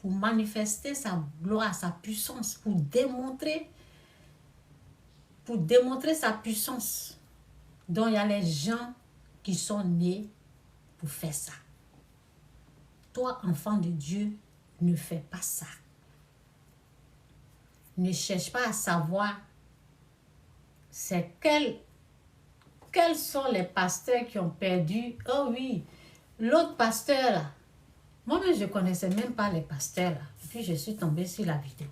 pour manifester sa gloire, sa puissance, pour démontrer sa puissance. Donc, il y a les gens qui sont nés pour faire ça. Toi, enfant de Dieu, ne fais pas ça. Ne cherche pas à savoir c'est quels sont les pasteurs qui ont perdu. Oh oui, l'autre pasteur là, Moi-même, je ne connaissais même pas les pasteurs là. Et puis, je suis tombée sur la vidéo.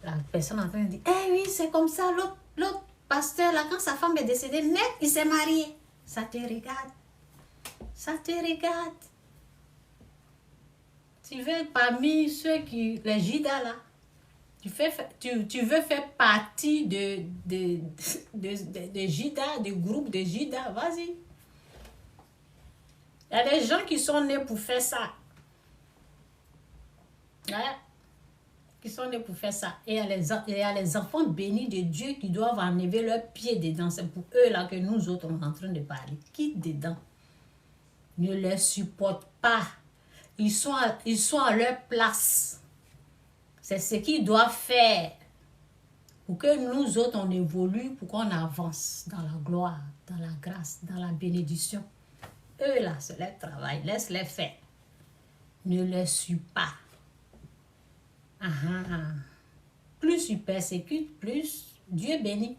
La personne en train de dire, eh oui, c'est comme ça, l'autre pasteur là, quand sa femme est décédée, net, il s'est marié. Ça te regarde. Ça te regarde. Tu veux parmi ceux qui, les Judas là, tu veux faire partie de Judas, du groupe de Judas, vas-y. Il y a des gens qui sont nés pour faire ça. Ouais. Qui sont nés pour faire ça. Et il y a les enfants bénis de Dieu qui doivent enlever leurs pieds dedans. C'est pour eux là que nous autres, on est en train de parler. Qui dedans? Ne les supporte pas. Ils sont à leur place. C'est ce qu'ils doivent faire pour que nous autres, on évolue, pour qu'on avance dans la gloire, dans la grâce, dans la bénédiction. Eux là, c'est leur travail. Laisse-les faire. Ne les suis pas. Plus ils persécutent, plus Dieu bénit.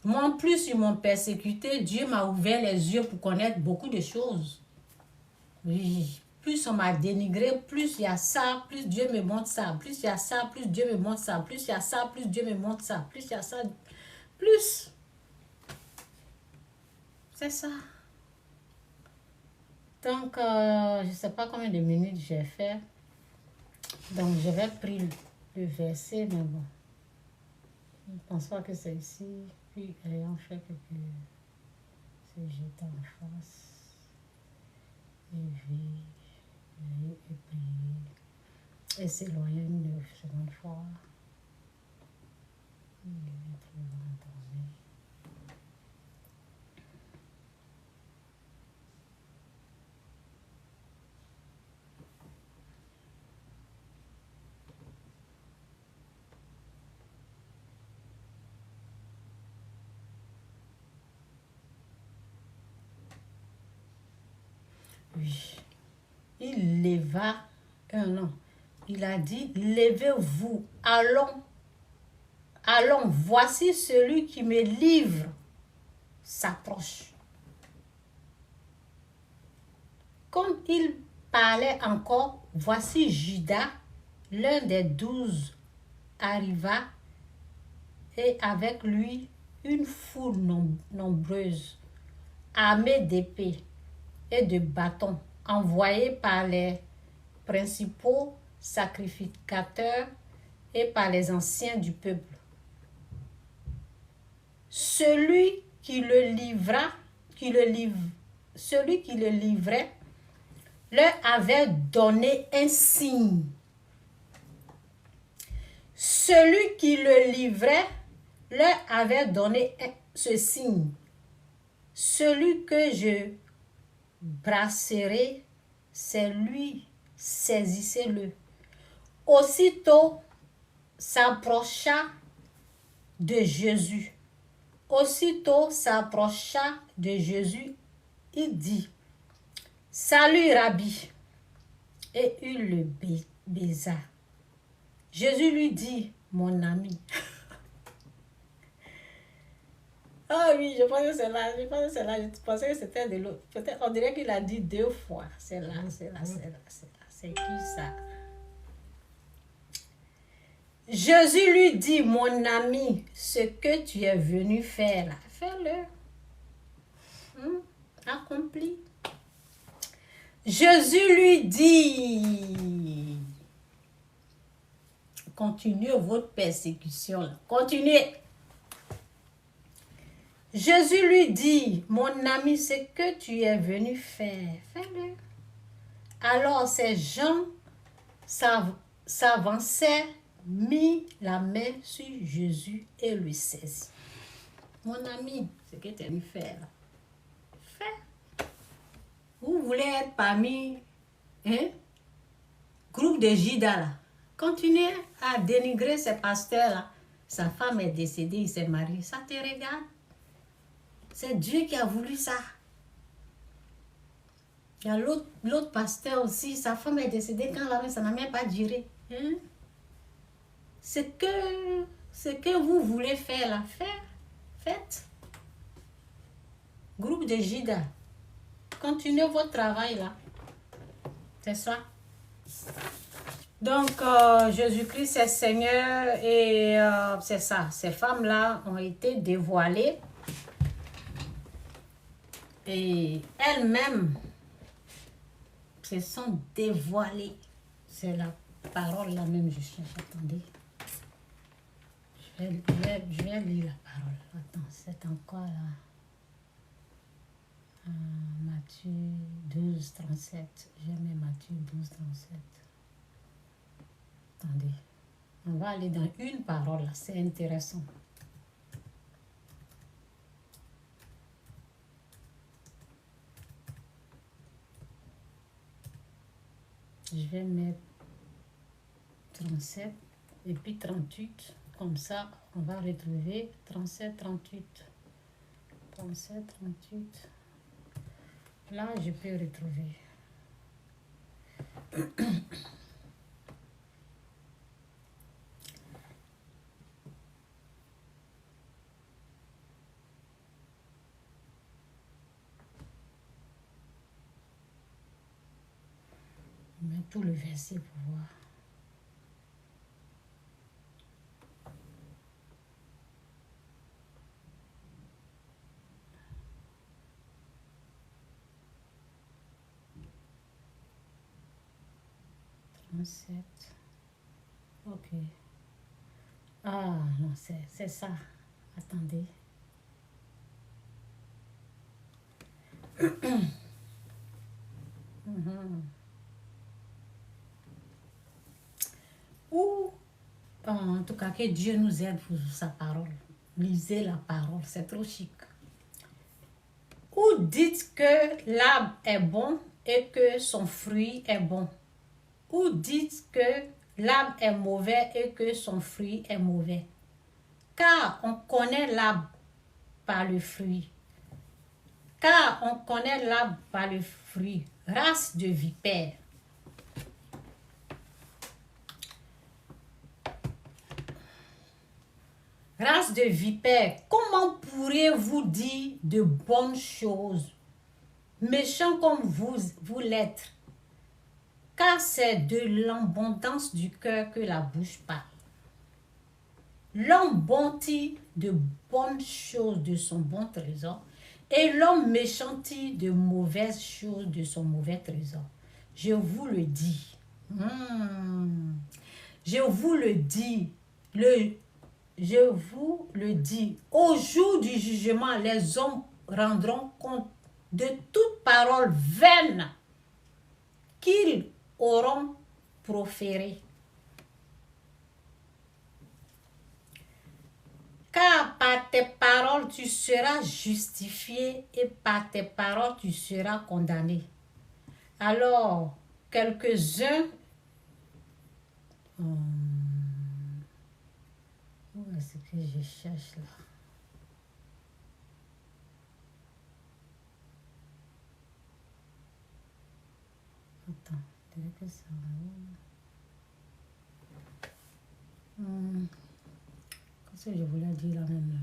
Moi, plus ils m'ont persécuté, Dieu m'a ouvert les yeux pour connaître beaucoup de choses. Oui. Plus on m'a dénigré, plus il y a ça, plus Dieu me montre ça. Plus il y a ça, plus Dieu me montre ça. Plus il y a ça, plus Dieu me montre ça. Plus il y a ça, plus. C'est ça. Donc, je ne sais pas combien de minutes j'ai fait. Donc, je vais prendre le verset, mais bon. Je ne pense pas que c'est ici. Puis, ayant fait que se jeter en face. Et vit. Et prier. Et s'éloigner une seconde fois. Et mettre le vent endormi. Oui. Il leva un an. Il a dit, levez-vous, allons, allons, voici celui qui me livre s'approche. Comme il parlait encore, voici Judas, l'un des 12, arriva et avec lui une foule nombreuse, armée d'épées et de bâtons, envoyés par les principaux sacrificateurs et par les anciens du peuple. Celui qui le livrait, leur avait donné un signe. Celui qui le livrait leur avait donné ce signe. Celui que je brasserai, c'est lui, saisissez-le. Aussitôt s'approcha de Jésus. Aussitôt s'approcha de Jésus, il dit, salut Rabbi, et il le baisa. Jésus lui dit, mon ami. Ah oui, je pense que c'est là, je pensais que c'était de l'autre. Peut-être, on dirait qu'il a dit 2 fois. C'est là. C'est qui ça? Jésus lui dit, mon ami, ce que tu es venu faire là, fais-le. Accompli. Jésus lui dit, continuez votre persécution là, continuez. Jésus lui dit, mon ami, ce que tu es venu faire, fais-le. Alors ces gens s'avançaient, mit la main sur Jésus et lui saisit. Mon ami, ce que tu es venu faire, fais. Vous voulez être parmi groupe de Judas là. Continuez à dénigrer ces pasteurs là. Sa femme est décédée, il s'est marié. Ça te regarde. C'est Dieu qui a voulu ça. Il y a l'autre pasteur aussi, sa femme est décédée quand ça n'a même pas duré. Ce que vous voulez faire là, faites. Groupe de Judas, continuez votre travail là. C'est ça. Donc, Jésus-Christ est Seigneur et c'est ça. Ces femmes-là ont été dévoilées et elles-mêmes se sont dévoilées. C'est la parole là même, je cherche. Attendez. Je vais lire la parole. Attends, c'est encore là. Matthieu 12, 37. J'aime Matthieu 12, 37. Attendez. On va aller dans une parole là. C'est intéressant. Je vais mettre 37 et puis 38. Comme ça, on va retrouver 37, 38. 37, 38. Là, je peux retrouver. Je mets tout le verset pour voir. Ok. Ah, non, c'est ça. Attendez. Ou, en tout cas, que Dieu nous aide pour sa parole. Lisez la parole, c'est trop chic. Ou dites que l'arbre est bon et que son fruit est bon. Ou dites que l'arbre est mauvais et que son fruit est mauvais. Car on connaît l'arbre par le fruit. Car on connaît l'arbre par le fruit. Race de vipères. Race de vipères, comment pourriez-vous dire de bonnes choses, méchants comme vous l'êtes? Car c'est de l'abondance du cœur que la bouche parle. L'homme bon tire de bonnes choses de son bon trésor, et l'homme méchant tire de mauvaises choses de son mauvais trésor. Je vous le dis. Je vous le dis. Je vous le dis, au jour du jugement, les hommes rendront compte de toute parole vaine qu'ils auront proférée. Car par tes paroles, tu seras justifié et par tes paroles, tu seras condamné. Alors, quelques-uns... Où est-ce que je cherche là? Attends, je dirais que ça va. Qu'est-ce que je voulais dire là même?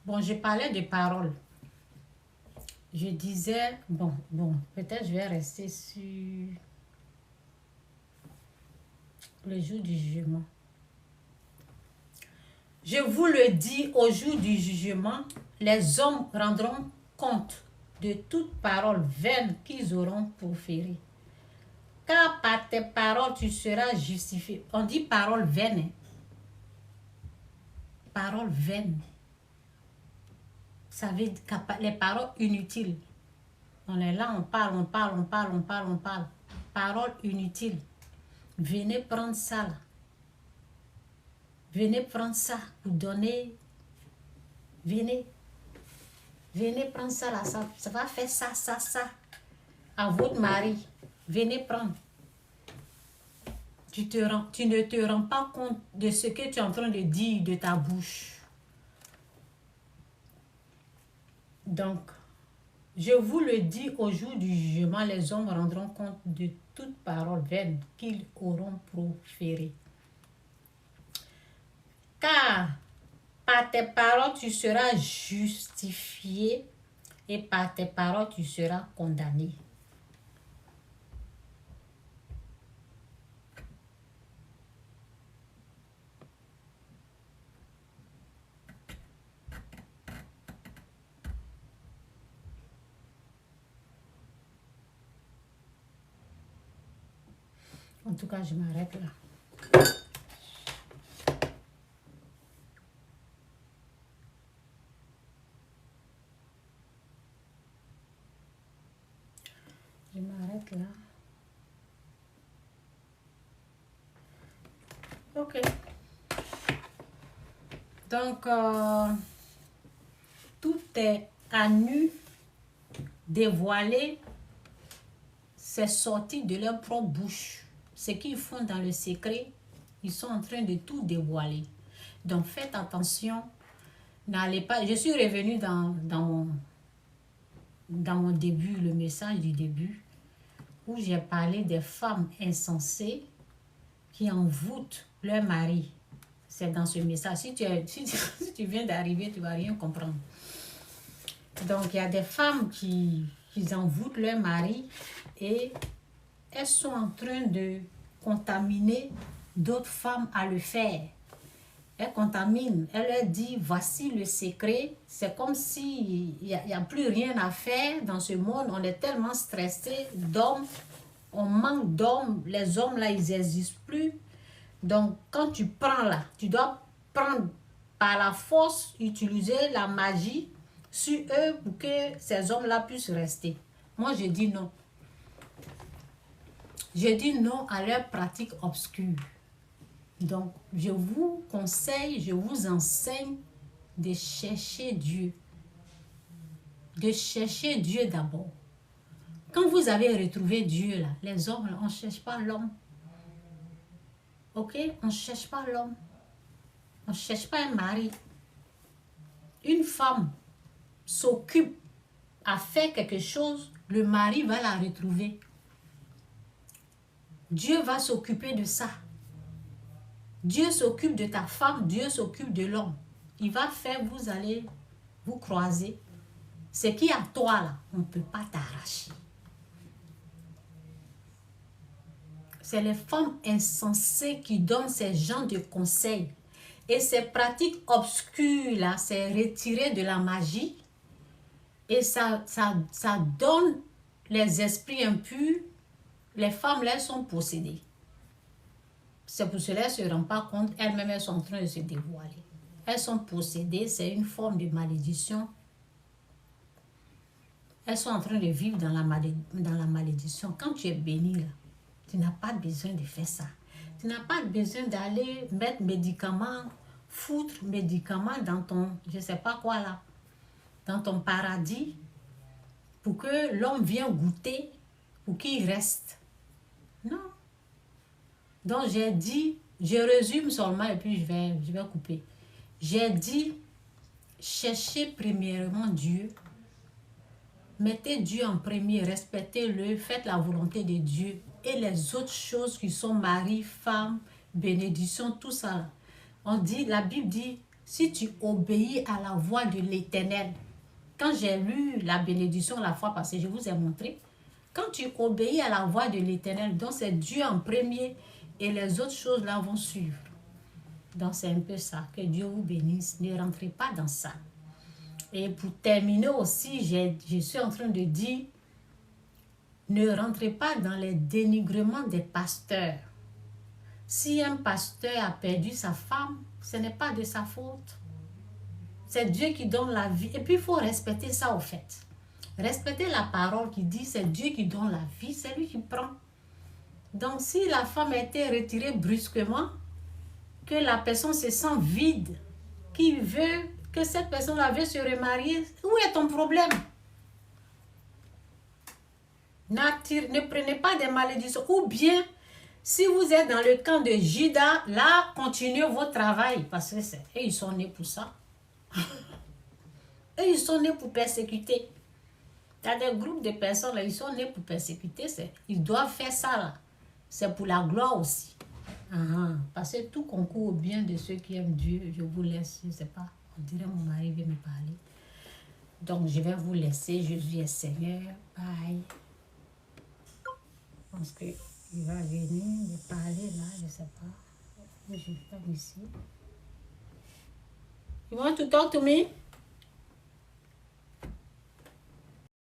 Bon, je parlais de paroles. Je disais, bon, peut-être je vais rester sur le jour du jugement. Je vous le dis, au jour du jugement, les hommes rendront compte de toute parole vaine qu'ils auront proférée. Car par tes paroles, tu seras justifié. On dit parole vaine. Hein? Parole vaine. Ça veut dire les paroles inutiles. On est là, on parle. Parole inutile. Venez prendre ça là. Venez prendre ça pour donner. Venez prendre ça là. Ça va faire ça. À votre mari. Venez prendre. Tu ne te rends pas compte de ce que tu es en train de dire de ta bouche. Donc, je vous le dis, au jour du jugement, les hommes rendront compte de toute parole vaine qu'ils auront proférée. Car par tes paroles, tu seras justifié et par tes paroles, tu seras condamné. En tout cas, je m'arrête là. Je m'arrête là. Ok. Donc, tout est à nu, dévoilé. C'est sorti de leur propre bouche. Ce qu'ils font dans le secret, ils sont en train de tout dévoiler. Donc, faites attention. N'allez pas... Je suis revenue dans mon début, le message du début, où j'ai parlé des femmes insensées qui envoûtent leur mari. C'est dans ce message. Si tu viens d'arriver, tu ne vas rien comprendre. Donc, il y a des femmes qui envoûtent leur mari et elles sont en train de contaminer d'autres femmes à le faire. Elles contaminent, elles leur disent, voici le secret. C'est comme s'il n'y a plus rien à faire dans ce monde. On est tellement stressé d'hommes, on manque d'hommes. Les hommes là, ils n'existent plus. Donc, quand tu prends là, tu dois prendre par la force, utiliser la magie sur eux pour que ces hommes-là puissent rester. Moi, je dis non. Je dis non à leur pratique obscure. Donc, je vous conseille, je vous enseigne de chercher Dieu. De chercher Dieu d'abord. Quand vous avez retrouvé Dieu, là, les hommes, là, on ne cherche pas l'homme. Ok? On ne cherche pas l'homme. On ne cherche pas un mari. Une femme s'occupe à faire quelque chose, le mari va la retrouver. Dieu va s'occuper de ça. Dieu s'occupe de ta femme, Dieu s'occupe de l'homme. Il va faire, vous allez vous croiser. Ce qui est à toi là, on ne peut pas t'arracher. C'est les femmes insensées qui donnent ces genres de conseils. Et ces pratiques obscures là, c'est retiré de la magie. Et ça donne les esprits impurs. Les femmes là, elles sont possédées. C'est pour cela qu'elles ne se rendent pas compte. Elles-mêmes, elles sont en train de se dévoiler. Elles sont possédées. C'est une forme de malédiction. Elles sont en train de vivre dans la malédiction. Quand tu es béni, là, tu n'as pas besoin de faire ça. Tu n'as pas besoin d'aller mettre médicaments, foutre médicaments dans ton, je ne sais pas quoi là, dans ton paradis, pour que l'homme vienne goûter, pour qu'il reste. Non. Donc j'ai dit, je résume seulement et puis je vais couper. J'ai dit, cherchez premièrement Dieu. Mettez Dieu en premier, respectez-le, faites la volonté de Dieu. Et les autres choses qui sont mari, femme, bénédiction, tout ça. On dit, la Bible dit, si tu obéis à la voix de l'Éternel. Quand j'ai lu la bénédiction la fois passée, je vous ai montré. Quand tu obéis à la voix de l'Éternel, donc c'est Dieu en premier et les autres choses là vont suivre. Donc c'est un peu ça. Que Dieu vous bénisse. Ne rentrez pas dans ça. Et pour terminer aussi, je suis en train de dire, ne rentrez pas dans les dénigrements des pasteurs. Si un pasteur a perdu sa femme, ce n'est pas de sa faute. C'est Dieu qui donne la vie. Et puis il faut respecter ça au fait. Respecter la parole qui dit, c'est Dieu qui donne la vie, c'est lui qui prend. Donc si la femme a été retirée brusquement, que la personne se sent vide, qui veut que cette personne-là veut se remarier, où est ton problème? Ne prenez pas des malédictions. Ou bien, si vous êtes dans le camp de Judas, là, continuez votre travail. Parce que et ils sont nés pour ça. Et ils sont nés pour persécuter. Il y a des groupes de personnes, là, ils sont nés pour persécuter. Ils doivent faire ça, là. C'est pour la gloire aussi. Parce que tout concourt au bien de ceux qui aiment Dieu. Je vous laisse, je ne sais pas. On dirait mon mari vient me parler. Donc, je vais vous laisser. Jésus est Seigneur. Bye. Je pense qu'il va venir me parler là, je ne sais pas. Je vais faire ici. You want to talk to me?